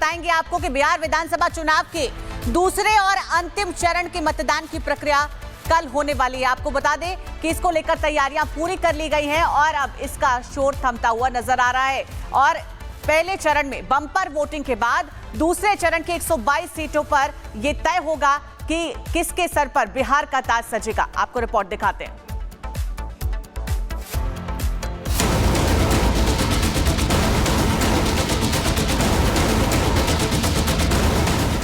बताएंगे आपको कि बिहार विधानसभा चुनाव के दूसरे और अंतिम चरण के मतदान की प्रक्रिया कल होने वाली है। आपको बता दें कि इसको लेकर तैयारियां पूरी कर ली गई हैं और अब इसका शोर थमता हुआ नजर आ रहा है। और पहले चरण में बम्पर वोटिंग के बाद दूसरे चरण के 122 सीटों पर यह तय होगा कि किसके सर पर बिहार का ताज सजेगा। आपको रिपोर्ट दिखाते हैं।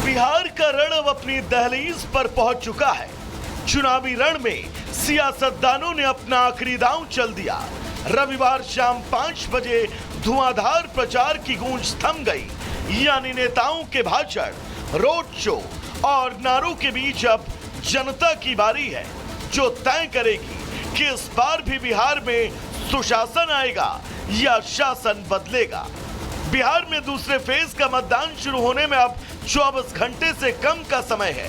बिहार का रण अब अपनी दहलीज पर पहुंच चुका है। चुनावी रण में सियासतदानों ने अपना आखिरी दांव चल दिया। रविवार शाम 5 बजे धुआंधार प्रचार की गूंज थम गई, यानी नेताओं के भाषण, रोड शो और नारों के बीच अब जनता की बारी है, जो तय करेगी कि इस बार भी बिहार में सुशासन आएगा या शासन बदलेगा। बिहार में दूसरे फेज का मतदान शुरू होने में अब 24 घंटे से कम का समय है।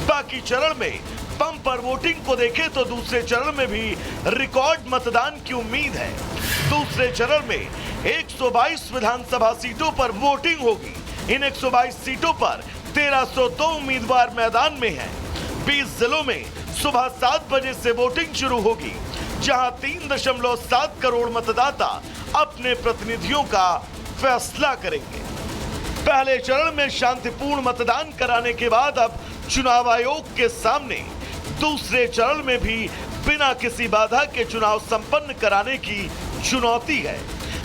बाकी चरण में बम्पर वोटिंग को देखें तो दूसरे चरण में भी रिकॉर्ड मतदान की उम्मीद है। दूसरे चरण में 122 विधानसभा सीटों पर वोटिंग होगी। इन 122 सीटों पर 1302 उम्मीदवार मैदान में हैं। 20 जिलों में सुबह 7 बजे से वोटिंग शुरू होगी, जहां 3.7 करोड़ मतदाता अपने प्रतिनिधियों का फैसला करेंगे। पहले चरण में शांतिपूर्ण मतदान कराने के बाद अब चुनाव आयोग के सामने दूसरे चरण में भी बिना किसी बाधा के चुनाव संपन्न कराने की चुनौती है,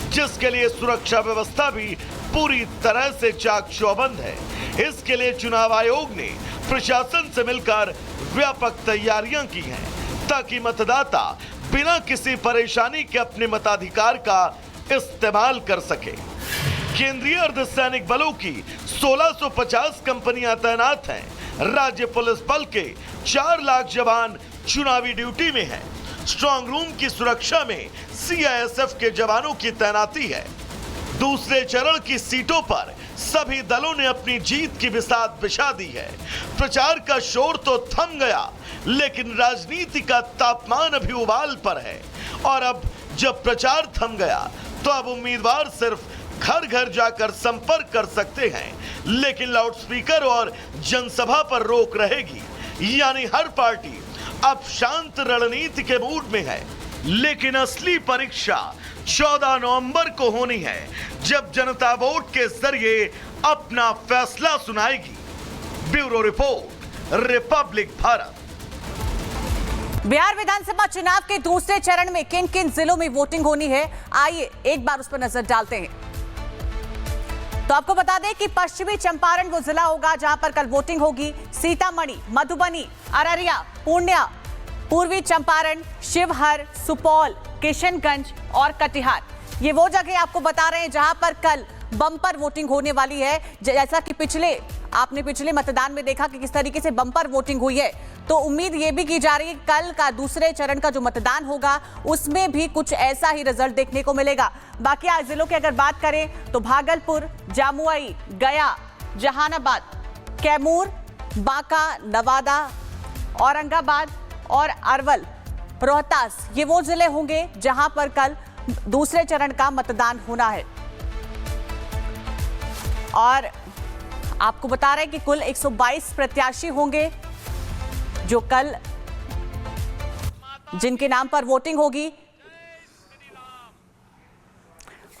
जिसके लिए सुरक्षा व्यवस्था भी पूरी तरह से चाक चौबंद है। इसके लिए चुनाव आयोग ने प्रशासन से मिलकर व्यापक तैयारियां की हैं, ताकि मतदाता बिना किसी परेशानी के अपने मताधिकार का इस्तेमाल कर सके। केंद्रीय अर्धसैनिक बलों की 1650 कंपनियां तैनात हैं। राज्य पुलिस बल के 4 लाख जवान चुनावी ड्यूटी में हैं। स्ट्रांग रूम की सुरक्षा में सीआईएसएफ के जवानों की तैनाती है। दूसरे चरण की सीटों पर सभी दलों ने अपनी जीत की बिसात बिछा दी है। प्रचार का शोर तो थम गया, लेकिन राजनीति का तापमान अभी उबाल पर है। और अब जब प्रचार थम गया तो अब उम्मीदवार सिर्फ घर घर जाकर संपर्क कर सकते हैं, लेकिन लाउडस्पीकर और जनसभा पर रोक रहेगी। यानी हर पार्टी अब शांत रणनीति के मूड में है। लेकिन असली परीक्षा 14 नवंबर को होनी है, जब जनता वोट के जरिए अपना फैसला सुनाएगी। Bureau report, Republic Bharat. Bihar विधानसभा चुनाव के दूसरे चरण में किन किन जिलों में वोटिंग होनी है, आइए एक बार उस पर नजर डालते हैं। तो आपको बता दें कि पश्चिमी चंपारण वो जिला होगा जहां पर कल वोटिंग होगी। सीतामढ़ी, मधुबनी, अररिया, पूर्णिया, पूर्वी चंपारण, शिवहर, सुपौल, किशनगंज और कटिहार, ये वो जगह आपको बता रहे हैं जहां पर कल बम्पर वोटिंग होने वाली है। जैसा कि आपने पिछले मतदान में देखा कि किस तरीके से बम्पर वोटिंग हुई है, तो उम्मीद ये भी की जा रही है कल का दूसरे चरण का जो मतदान होगा उसमें भी कुछ ऐसा ही रिजल्ट देखने को मिलेगा। बाकी आज जिलों की अगर बात करें तो भागलपुर, जामुई, गया, जहानाबाद, कैमूर, बांका, नवादा, औरंगाबाद और अरवल, रोहतास, ये वो जिले होंगे जहां पर कल दूसरे चरण का मतदान होना है। और आपको बता रहे हैं कि कुल 122 प्रत्याशी होंगे जो कल जिनके नाम पर वोटिंग होगी।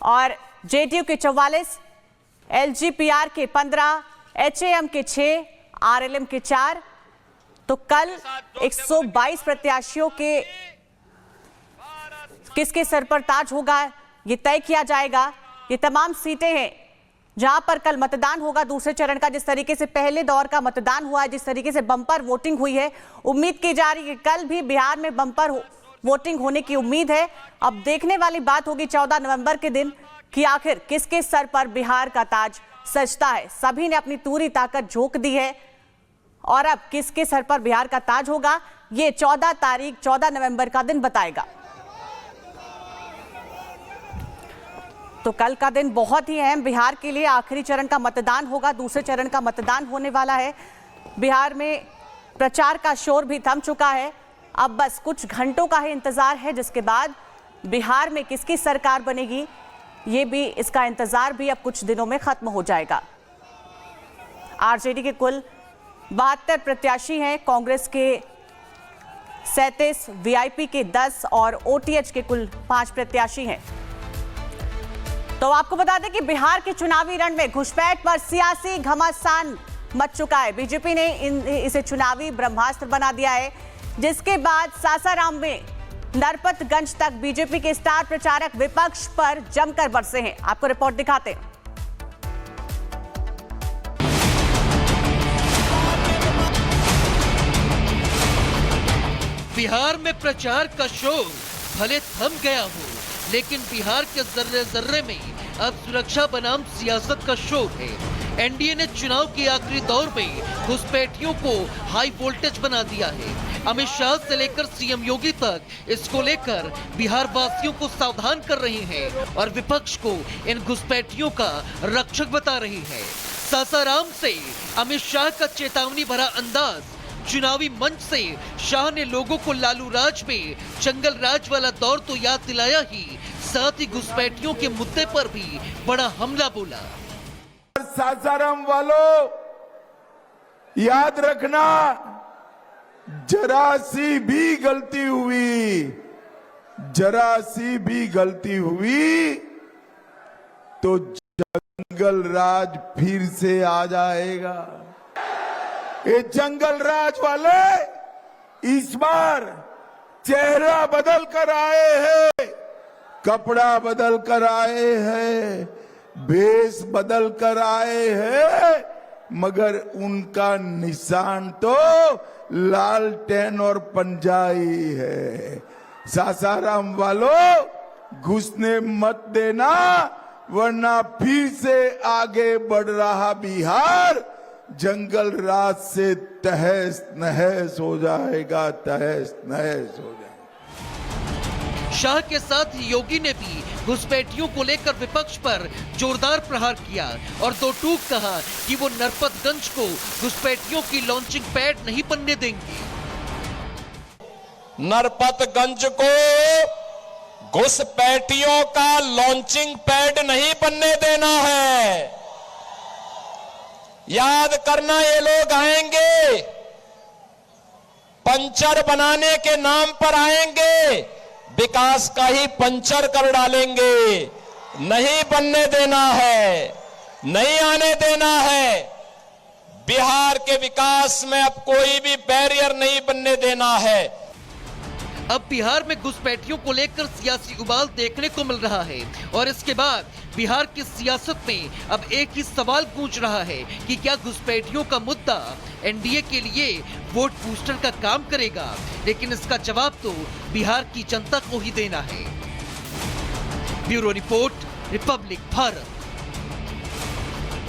और जेडीयू के 44, एलजीपीआर के 15, एचएएम के 6, आरएलएम के 4, तो कल 122 प्रत्याशियों के किसके सर पर ताज होगा ये तय किया जाएगा। ये तमाम सीटें हैं जहां पर कल मतदान होगा दूसरे चरण का। जिस तरीके से पहले दौर का मतदान हुआ है, जिस तरीके से बम्पर वोटिंग हुई है, उम्मीद की जा रही है कि कल भी बिहार में बम्पर वोटिंग होने की उम्मीद है। अब देखने वाली बात होगी 14 नवंबर के दिन कि आखिर किसके सर पर बिहार का ताज सजता है। सभी ने अपनी पूरी ताकत झोंक दी है और अब किसके सर पर बिहार का ताज होगा ये 14 नवंबर का दिन बताएगा। तो कल का दिन बहुत ही अहम बिहार के लिए। आखिरी चरण का मतदान होगा, दूसरे चरण का मतदान होने वाला है। बिहार में प्रचार का शोर भी थम चुका है। अब बस कुछ घंटों का ही इंतजार है, जिसके बाद बिहार में किसकी सरकार बनेगी ये भी, इसका इंतजार भी अब कुछ दिनों में खत्म हो जाएगा। आरजेडी के कुल 72 प्रत्याशी हैं, कांग्रेस के 37, वीआईपी के 10 और ओटीएच के कुल 5 प्रत्याशी हैं। तो आपको बता दें कि बिहार के चुनावी रण में घुसपैठ पर सियासी घमासान मच चुका है। बीजेपी ने इसे चुनावी ब्रह्मास्त्र बना दिया है, जिसके बाद सासाराम में नरपतगंज तक बीजेपी के स्टार प्रचारक विपक्ष पर जमकर बरसे हैं। आपको रिपोर्ट दिखाते हैं। बिहार में प्रचार का शोर भले थम गया हो, लेकिन बिहार के जर्रे जर्रे में अब सुरक्षा बनाम सियासत का शोर है। एनडीए ने चुनाव के आखिरी दौर में घुसपैठियों को हाई वोल्टेज बना दिया है। अमित शाह से लेकर सीएम योगी तक इसको लेकर बिहार वासियों को सावधान कर रहे हैं और विपक्ष को इन घुसपैठियों का रक्षक बता रही है। सासाराम से अमित शाह का चेतावनी भरा अंदाज, चुनावी मंच से शाह ने लोगों को लालू राज में जंगल राज वाला दौर तो याद दिलाया ही, साथ ही घुसपैठियों के मुद्दे पर भी बड़ा हमला बोला। सासाराम वालों, याद रखना, जरा सी भी गलती हुई तो जंगल राज फिर से आ जाएगा। ये जंगल राज वाले इस बार चेहरा बदल कर आए हैं, कपड़ा बदल कर आए हैं, भेष बदल कर आए हैं, मगर उनका निशान तो लालटेन और पंजाई है। सासाराम वालों, घुसने मत देना, वरना फिर से आगे बढ़ रहा बिहार जंगल राज से तहस नहस हो जाएगा, तहस नहस हो जाएगा। शाह के साथ योगी ने भी घुसपैठियों को लेकर विपक्ष पर जोरदार प्रहार किया और दो टूक कहा कि वो नरपतगंज को घुसपैठियों की लॉन्चिंग पैड नहीं बनने देंगे। नरपतगंज को घुसपैठियों का लॉन्चिंग पैड नहीं बनने देना है। याद करना, ये लोग आएंगे, पंचर बनाने के नाम पर आएंगे, विकास का ही पंचर कर डालेंगे। नहीं बनने देना है, नहीं आने देना है। बिहार के विकास में अब कोई भी बैरियर नहीं बनने देना है। अब बिहार में घुसपैठियों को लेकर सियासी उबाल देखने को मिल रहा है और इसके बाद बिहार की सियासत में अब एक ही सवाल गूंज रहा है कि क्या घुसपैठियों का मुद्दा एनडीए के लिए वोट बूस्टर का काम करेगा। लेकिन इसका जवाब तो बिहार की जनता को ही देना है। Bureau report, Republic Bharat.